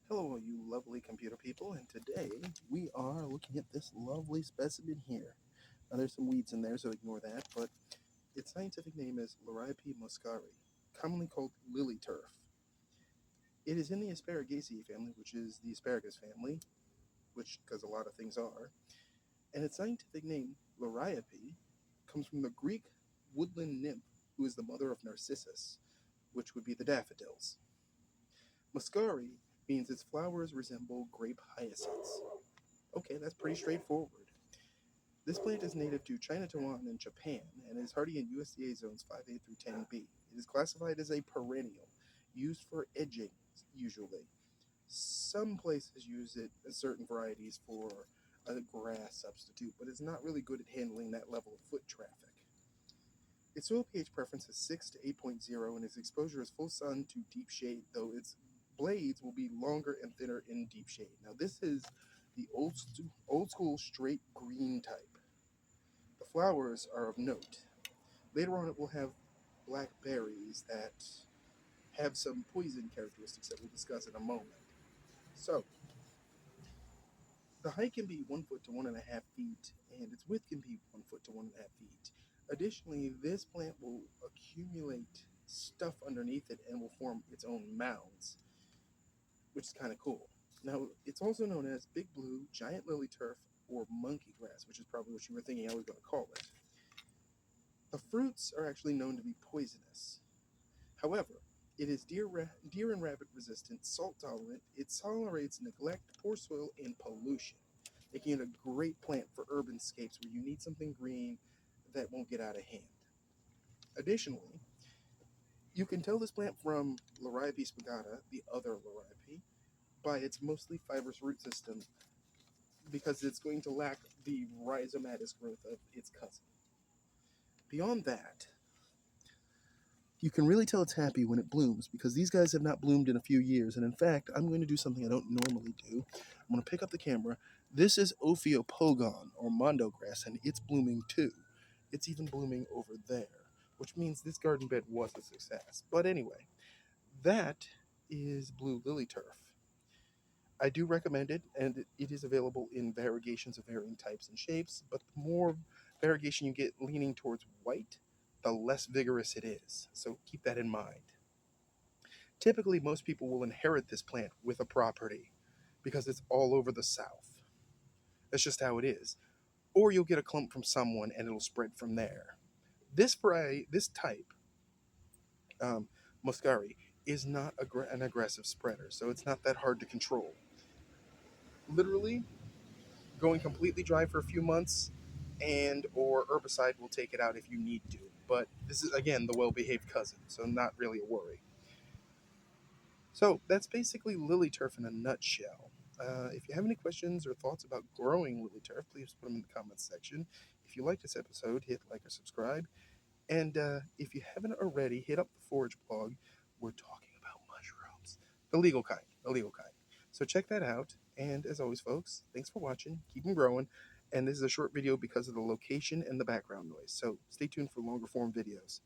Hello, you lovely computer people, and today we are looking at this lovely specimen here. Now, there's some weeds in there, so ignore that, but its scientific name is Liriope muscari, commonly called lily turf. It is in the Asparagaceae family, which is the asparagus family, which, because a lot of things are, and its scientific name, Liriope, comes from the Greek woodland nymph, who is the mother of Narcissus, which would be the daffodils. Muscari means its flowers resemble grape hyacinths. Okay, that's pretty straightforward. This plant is native to China, Taiwan, and Japan, and is hardy in USDA zones 5A through 10B. It is classified as a perennial, used for edging, usually. Some places use it, certain varieties, for a grass substitute, but it's not really good at handling that level of foot traffic. Its soil pH preference is 6 to 8.0, and its exposure is full sun to deep shade, though its blades will be longer and thinner in deep shade. Now, this is the old school straight green type. The flowers are of note. Later on, it will have black berries that have some poison characteristics that we'll discuss in a moment. So, the height can be 1 foot to 1.5 feet, and its width can be 1 foot to 1.5 feet. Additionally, this plant will accumulate stuff underneath it and will form its own mounds, which is kind of cool. Now, it's also known as big blue, giant lily turf, or monkey grass, which is probably what you were thinking I was going to call it. The fruits are actually known to be poisonous. However, it is deer and rabbit resistant, salt tolerant, it tolerates neglect, poor soil, and pollution, making it a great plant for urban scapes where you need something green that won't get out of hand. Additionally, you can tell this plant from Liriope spigata, the other Liriope, by its mostly fibrous root system because it's going to lack the rhizomatous growth of its cousin. Beyond that, you can really tell it's happy when it blooms because these guys have not bloomed in a few years. And in fact, I'm going to do something I don't normally do. I'm going to pick up the camera. This is Ophiopogon, or mondo grass, and it's blooming too. It's even blooming over there, which means this garden bed was a success. But anyway, that is blue lily turf. I do recommend it, and it is available in variegations of varying types and shapes, but the more variegation you get leaning towards white, the less vigorous it is. So keep that in mind. Typically, most people will inherit this plant with a property because it's all over the South. That's just how it is. Or you'll get a clump from someone and it'll spread from there. This type, muscari, is not an aggressive spreader, so it's not that hard to control. Literally, going completely dry for a few months and or herbicide will take it out if you need to. But this is, again, the well-behaved cousin, so not really a worry. So that's basically lily turf in a nutshell. If you have any questions or thoughts about growing lily turf, please put them in the comments section. If you like this episode, hit like or subscribe. And if you haven't already, hit up the Forage blog. We're talking about mushrooms. The legal kind. The legal kind. So check that out. And as always, folks, thanks for watching. Keep them growing. And this is a short video because of the location and the background noise. So stay tuned for longer form videos.